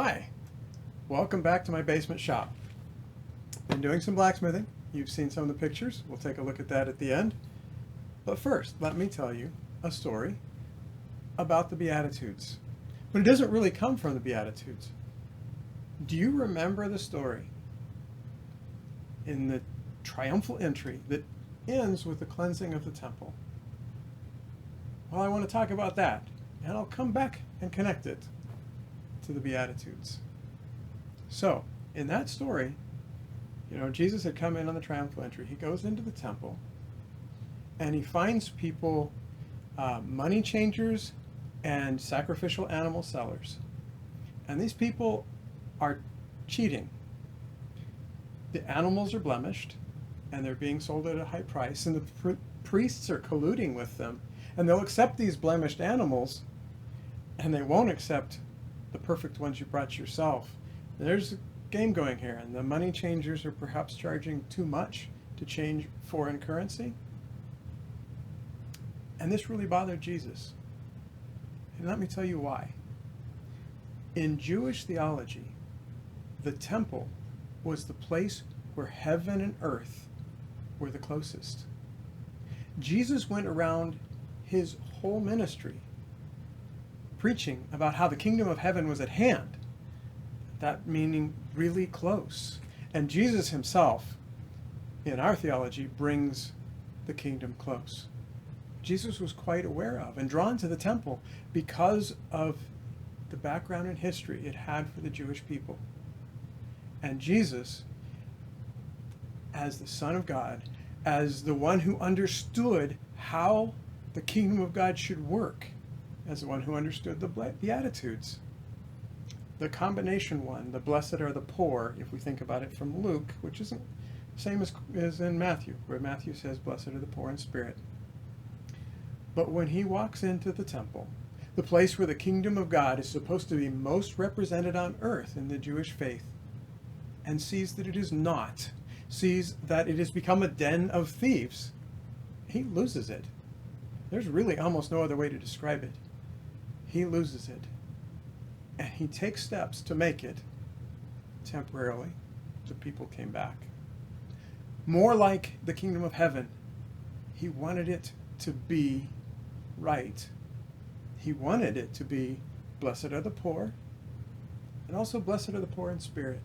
Hi, welcome back to my basement shop. Been doing some blacksmithing. You've seen some of the pictures. We'll take a look at that at the end. But first, let me tell you a story about the Beatitudes. But it doesn't really come from the Beatitudes. Do you remember the story in the triumphal entry that ends with the cleansing of the temple? Well, I want to talk about that, and I'll come back and connect it to the Beatitudes. So, in that story, Jesus had come in on the triumphal entry. He goes into the temple, and he finds people, money changers and sacrificial animal sellers. And these people are cheating. The animals are blemished, and they're being sold at a high price, and the priests are colluding with them. And they'll accept these blemished animals, and they won't accept the perfect ones you brought yourself. There's a game going here, and the money changers are perhaps charging too much to change foreign currency. And this really bothered Jesus. And let me tell you why. In Jewish theology, the temple was the place where heaven and earth were the closest. Jesus went around his whole ministry preaching about how the kingdom of heaven was at hand. That meaning really close. And Jesus himself, in our theology, brings the kingdom close. Jesus was quite aware of and drawn to the temple because of the background and history it had for the Jewish people. And Jesus, as the Son of God, as the one who understood how the kingdom of God should work, as the one who understood the Beatitudes. The combination one, the blessed are the poor, if we think about it from Luke, which isn't the same as in Matthew, where Matthew says, blessed are the poor in spirit. But when he walks into the temple, the place where the kingdom of God is supposed to be most represented on earth in the Jewish faith, and sees that it is not, sees that it has become a den of thieves, he loses it. There's really almost no other way to describe it. He loses it. And he takes steps to make it temporarily. The people came back. More like the kingdom of heaven. He wanted it to be right. He wanted it to be blessed are the poor, and also blessed are the poor in spirit.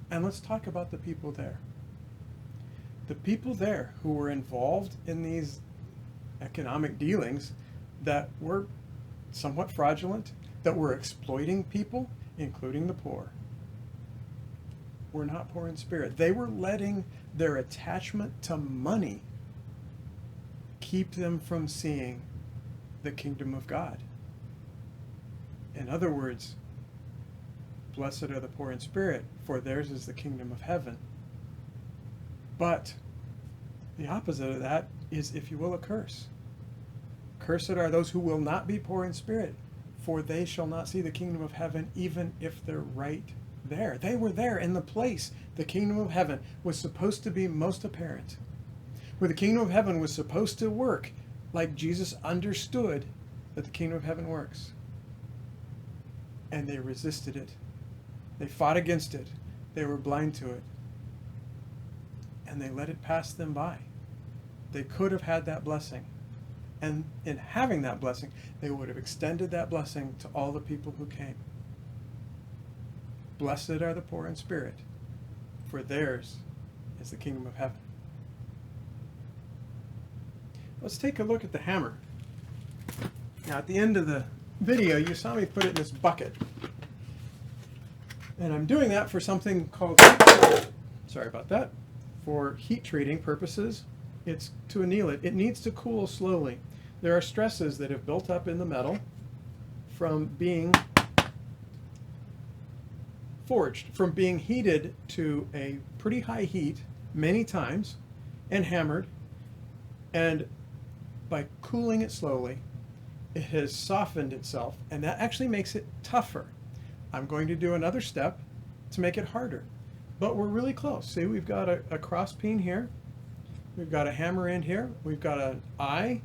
And let's talk about the people there. The people there who were involved in these economic dealings that were somewhat fraudulent, that were exploiting people, including the poor, were not poor in spirit. They were letting their attachment to money keep them from seeing the kingdom of God. In other words, blessed are the poor in spirit, for theirs is the kingdom of heaven. But the opposite of that is, if you will, a curse. Cursed are those who will not be poor in spirit, for they shall not see the kingdom of heaven, even if they're right there. They were there in the place the kingdom of heaven was supposed to be most apparent, where the kingdom of heaven was supposed to work like Jesus understood that the kingdom of heaven works. And they resisted it. They fought against it. They were blind to it. And they let it pass them by. They could have had that blessing. And in having that blessing, they would have extended that blessing to all the people who came. Blessed are the poor in spirit, for theirs is the kingdom of heaven. Let's take a look at the hammer. Now, at the end of the video, you saw me put it in this bucket. And I'm doing that for something called, sorry about that, for heat treating purposes. It's to anneal it. It needs to cool slowly. There are stresses that have built up in the metal from being forged, from being heated to a pretty high heat many times and hammered. And by cooling it slowly, it has softened itself, and that actually makes it tougher. I'm going to do another step to make it harder, but we're really close. See, we've got a cross peen here. We've got a hammer end here. We've got an eye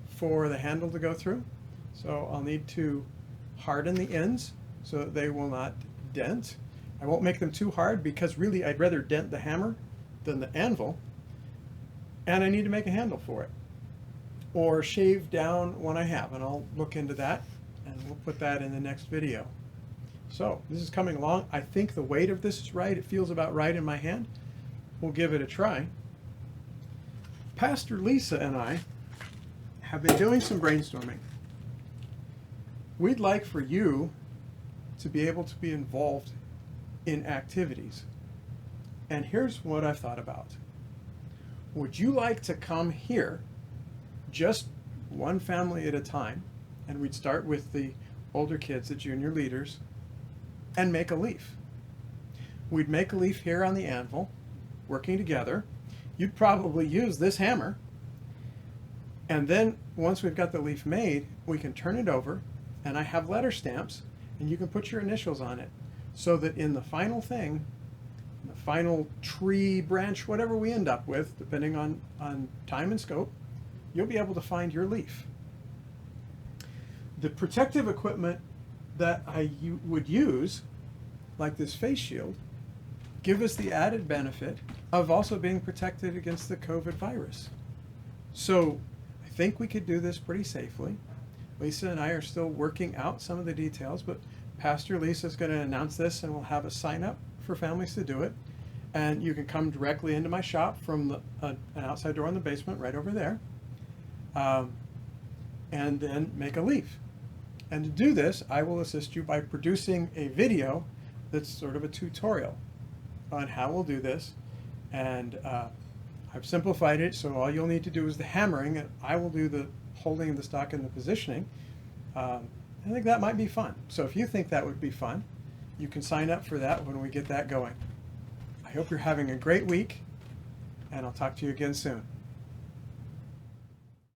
for the handle to go through. So I'll need to harden the ends so that they will not dent. I won't make them too hard because really I'd rather dent the hammer than the anvil. And I need to make a handle for it, or shave down one I have, and I'll look into that and we'll put that in the next video. So this is coming along. I think the weight of this is right. It feels about right in my hand. We'll give it a try. Pastor Lisa and I have been doing some brainstorming. We'd like for you to be able to be involved in activities. And here's what I've thought about. Would you like to come here, just one family at a time, and we'd start with the older kids, the junior leaders, and make a leaf. We'd make a leaf here on the anvil, working together. You'd probably use this hammer, and then once we've got the leaf made, we can turn it over, and I have letter stamps, and you can put your initials on it, so that in the final thing, the final tree, branch, whatever we end up with, depending on time and scope, you'll be able to find your leaf. The protective equipment that you would use, like this face shield, give us the added benefit of also being protected against the COVID virus. So I think we could do this pretty safely. Lisa and I are still working out some of the details, but Pastor Lisa is going to announce this, and we'll have a sign up for families to do it. And you can come directly into my shop from an outside door in the basement right over there, and then make a leaf. And to do this, I will assist you by producing a video that's sort of a tutorial on how we'll do this. And I've simplified it, so all you'll need to do is the hammering, and I will do the holding of the stock and the positioning. I think that might be fun. So if you think that would be fun, you can sign up for that when we get that going. I hope you're having a great week, and I'll talk to you again soon.